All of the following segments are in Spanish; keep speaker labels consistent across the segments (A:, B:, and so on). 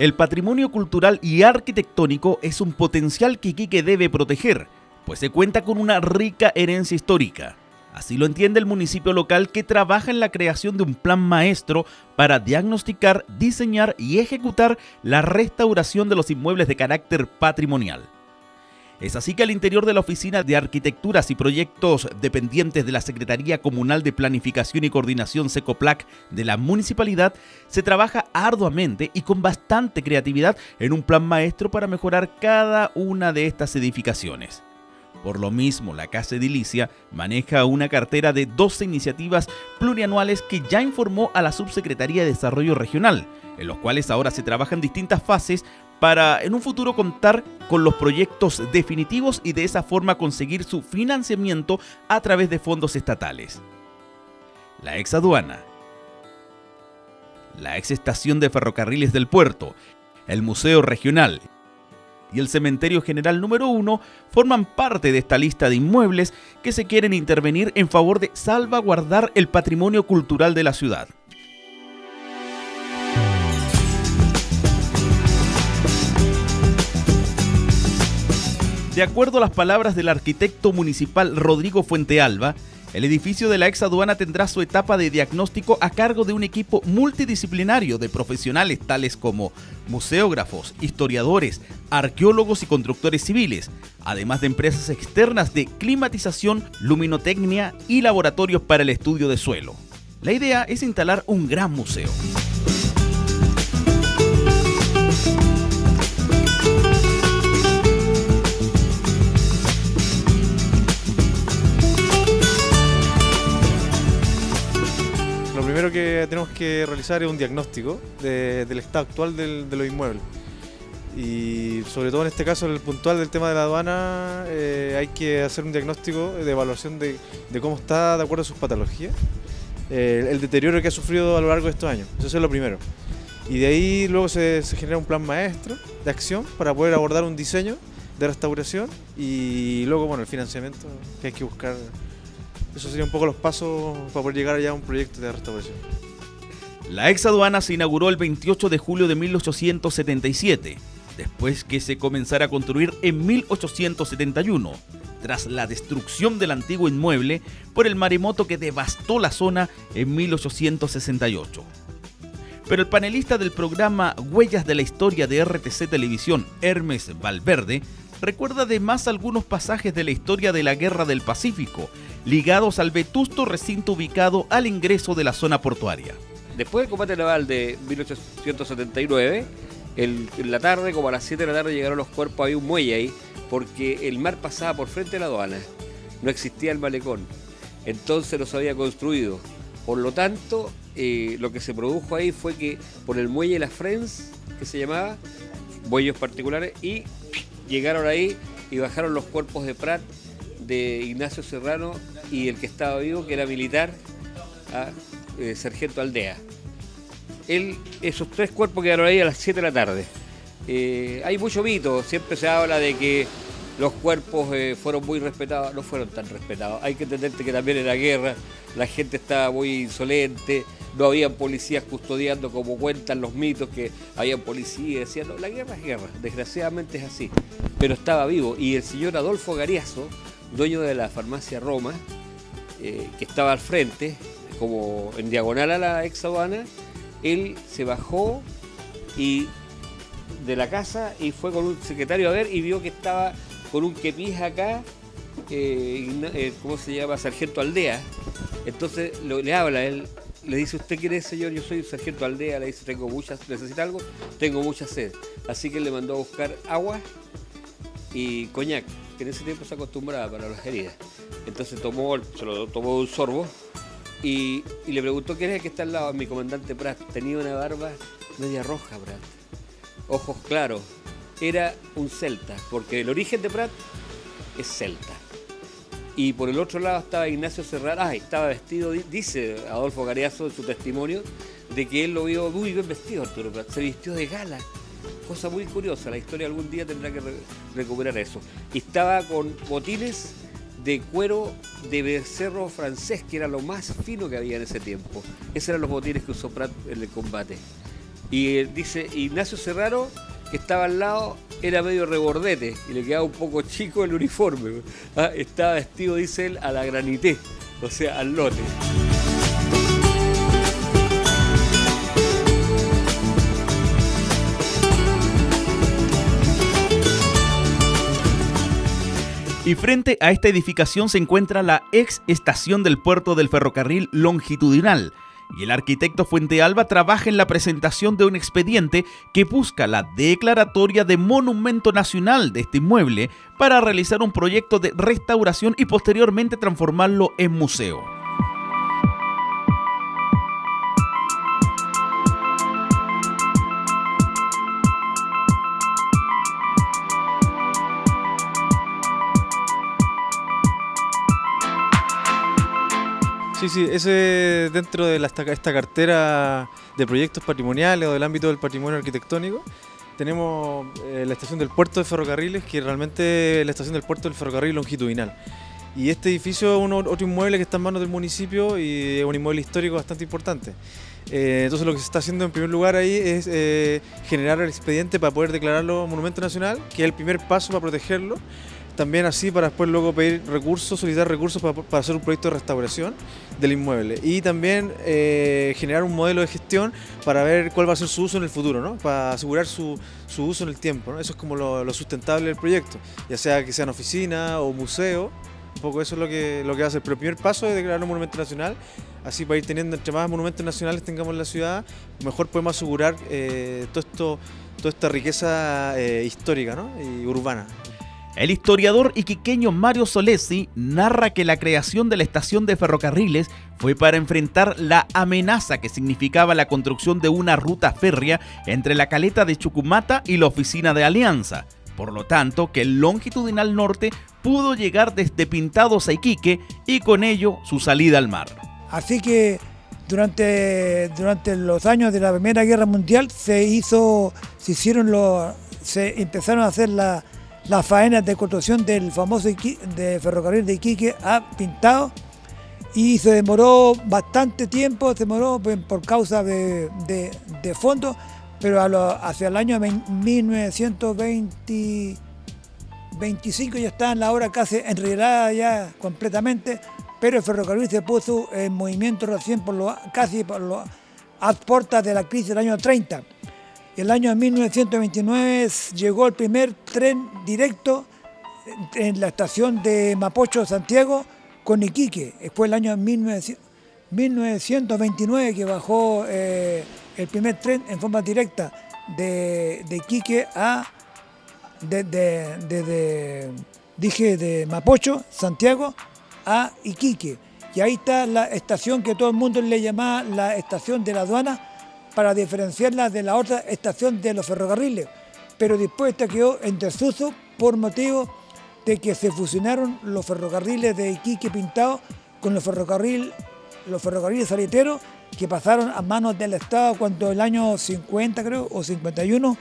A: El patrimonio cultural y arquitectónico es un potencial que Iquique debe proteger, pues se cuenta con una rica herencia histórica. Así lo entiende el municipio local, que trabaja en la creación de un plan maestro para diagnosticar, diseñar y ejecutar la restauración de los inmuebles de carácter patrimonial. Es así que al interior de la Oficina de Arquitecturas y Proyectos dependientes de la Secretaría Comunal de Planificación y Coordinación SECOPLAC de la municipalidad, se trabaja arduamente y con bastante creatividad en un plan maestro para mejorar cada una de estas edificaciones. Por lo mismo, la Casa Edilicia maneja una cartera de 12 iniciativas plurianuales que ya informó a la Subsecretaría de Desarrollo Regional, en los cuales ahora se trabaja en distintas fases para en un futuro contar con los proyectos definitivos y de esa forma conseguir su financiamiento a través de fondos estatales. La ex aduana, la ex estación de ferrocarriles del puerto, el Museo Regional y el Cementerio General número 1 forman parte de esta lista de inmuebles que se quieren intervenir en favor de salvaguardar el patrimonio cultural de la ciudad. De acuerdo a las palabras del arquitecto municipal Rodrigo Fuentealba, el edificio de la ex aduana tendrá su etapa de diagnóstico a cargo de un equipo multidisciplinario de profesionales tales como museógrafos, historiadores, arqueólogos y constructores civiles, además de empresas externas de climatización, luminotecnia y laboratorios para el estudio de suelo. La idea es instalar un gran museo.
B: Lo primero que tenemos que realizar es un diagnóstico del estado actual de los inmuebles. Y sobre todo en este caso, el puntual del tema de la aduana, hay que hacer un diagnóstico de evaluación de cómo está de acuerdo a sus patologías, el deterioro que ha sufrido a lo largo de estos años. Eso es lo primero. Y de ahí luego se genera un plan maestro de acción para poder abordar un diseño de restauración y luego, bueno, el financiamiento que hay que buscar. Eso sería un poco los pasos para poder llegar ya a un proyecto de restauración.
A: La ex aduana se inauguró el 28 de julio de 1877, después que se comenzara a construir en 1871, tras la destrucción del antiguo inmueble por el maremoto que devastó la zona en 1868. Pero el panelista del programa Huellas de la Historia de RTC Televisión, Hermes Valverde, recuerda además algunos pasajes de la historia de la Guerra del Pacífico, ligados al vetusto recinto ubicado al ingreso de la zona portuaria.
C: Después del combate naval de 1879, en la tarde, como a las 7 de la tarde, llegaron los cuerpos, había un muelle ahí, porque el mar pasaba por frente de la aduana, no existía el malecón, entonces no se había construido. Por lo tanto, lo que se produjo ahí fue que por el muelle La Friends, que se llamaba, muelles particulares, y llegaron ahí y bajaron los cuerpos de Prat, de Ignacio Serrano y el que estaba vivo, que era militar, Sargento Aldea. Esos tres cuerpos quedaron ahí a las 7 de la tarde. Hay mucho mito, siempre se habla de que los cuerpos fueron muy respetados, no fueron tan respetados. Hay que entender que también en la guerra la gente estaba muy insolente, no habían policías custodiando como cuentan los mitos, que habían policías, decían, no, la guerra es guerra, desgraciadamente es así. Pero estaba vivo, y el señor Adolfo Gariazo, dueño de la farmacia Roma, que estaba al frente, como en diagonal a la ex aduana, él se bajó de la casa y fue con un secretario a ver y vio que estaba con un kepis acá, ¿cómo se llama? Sargento Aldea. Entonces le habla, él le dice, ¿usted quién es, señor? Yo soy Sargento Aldea. Le dice, ¿necesita algo? Tengo mucha sed. Así que él le mandó a buscar agua y coñac, que en ese tiempo se acostumbraba para las heridas. Entonces se lo tomó un sorbo y le preguntó quién es el que está al lado. Mi comandante Prat. Tenía una barba media roja, Prat, ojos claros. Era un celta, porque el origen de Prat es celta. Y por el otro lado estaba Ignacio Serrano, estaba vestido, dice Adolfo Gariazo en su testimonio, de que él lo vio muy bien vestido, Arturo Prat, se vistió de gala. Cosa muy curiosa, la historia algún día tendrá que recuperar eso. Y estaba con botines de cuero de becerro francés, que era lo más fino que había en ese tiempo. Esos eran los botines que usó Prat en el combate. Y dice Ignacio Serrano, que estaba al lado, era medio rebordete y le quedaba un poco chico el uniforme. Estaba vestido, dice él, a la granité, o sea, al lote.
A: Y frente a esta edificación se encuentra la ex estación del puerto del ferrocarril longitudinal. Y el arquitecto Fuentealba trabaja en la presentación de un expediente que busca la declaratoria de monumento nacional de este inmueble para realizar un proyecto de restauración y posteriormente transformarlo en museo.
B: Sí, ese dentro de esta cartera de proyectos patrimoniales o del ámbito del patrimonio arquitectónico, tenemos la estación del puerto de ferrocarriles, que realmente es la estación del puerto del ferrocarril longitudinal. Y este edificio es otro inmueble que está en manos del municipio y es un inmueble histórico bastante importante. Entonces lo que se está haciendo en primer lugar ahí es generar el expediente para poder declararlo monumento nacional, que es el primer paso para protegerlo. También así para después luego pedir recursos, solicitar recursos para hacer un proyecto de restauración del inmueble. Y también generar un modelo de gestión para ver cuál va a ser su uso en el futuro, ¿no? Para asegurar su uso en el tiempo, ¿no? Eso es como lo sustentable del proyecto, ya sea que sean oficina o museo. Un poco eso es lo que va a hacer. Pero el primer paso es declarar un monumento nacional. Así para ir teniendo, entre más monumentos nacionales tengamos en la ciudad, mejor podemos asegurar toda esta riqueza histórica, ¿no? Y urbana.
A: El historiador iquiqueño Mario Solesi narra que la creación de la estación de ferrocarriles fue para enfrentar la amenaza que significaba la construcción de una ruta férrea entre la caleta de Chucumata y la oficina de Alianza. Por lo tanto, que el longitudinal norte pudo llegar desde Pintados a Iquique y con ello su salida al mar.
D: Así que durante los años de la Primera Guerra Mundial se empezaron a hacer las faenas de construcción del famoso de ferrocarril de Iquique a Pintado, y se demoró bastante tiempo, por causa de fondos, pero hacia el año 1925 ya estaba la obra casi enrielada ya completamente, pero el ferrocarril se puso en movimiento recién casi por las puertas de la crisis del año 30. El año 1929 llegó el primer tren directo en la estación de Mapocho, Santiago, con Iquique. Fue el año 1929 que bajó el primer tren en forma directa de Iquique de Mapocho, Santiago, a Iquique. Y ahí está la estación que todo el mundo le llamaba la estación de la aduana, para diferenciarla de la otra estación de los ferrocarriles, pero después esta quedó en desuso por motivo de que se fusionaron los ferrocarriles de Iquique Pintado con los ferrocarriles saleteros, que pasaron a manos del Estado cuando el año 50, creo, o 51,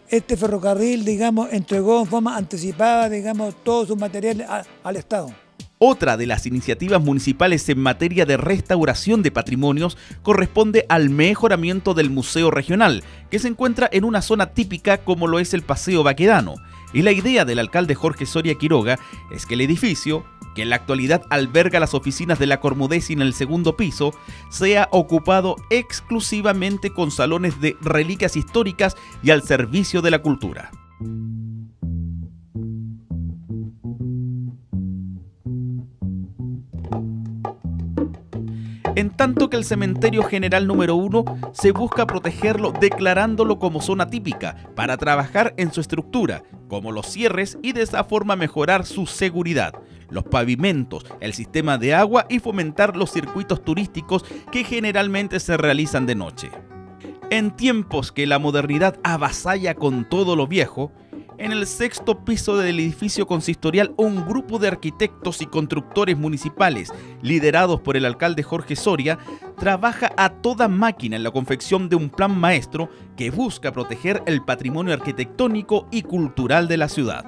D: este ferrocarril, digamos, entregó en forma anticipada, digamos, todos sus materiales al Estado.
A: Otra de las iniciativas municipales en materia de restauración de patrimonios corresponde al mejoramiento del Museo Regional, que se encuentra en una zona típica como lo es el Paseo Baquedano. Y la idea del alcalde Jorge Soria Quiroga es que el edificio, que en la actualidad alberga las oficinas de la Cormudesi en el segundo piso, sea ocupado exclusivamente con salones de reliquias históricas y al servicio de la cultura. En tanto que el cementerio general número 1 se busca protegerlo declarándolo como zona típica para trabajar en su estructura, como los cierres, y de esa forma mejorar su seguridad, los pavimentos, el sistema de agua y fomentar los circuitos turísticos que generalmente se realizan de noche. En tiempos que la modernidad avasalla con todo lo viejo, en el sexto piso del edificio consistorial, un grupo de arquitectos y constructores municipales, liderados por el alcalde Jorge Soria, trabaja a toda máquina en la confección de un plan maestro que busca proteger el patrimonio arquitectónico y cultural de la ciudad.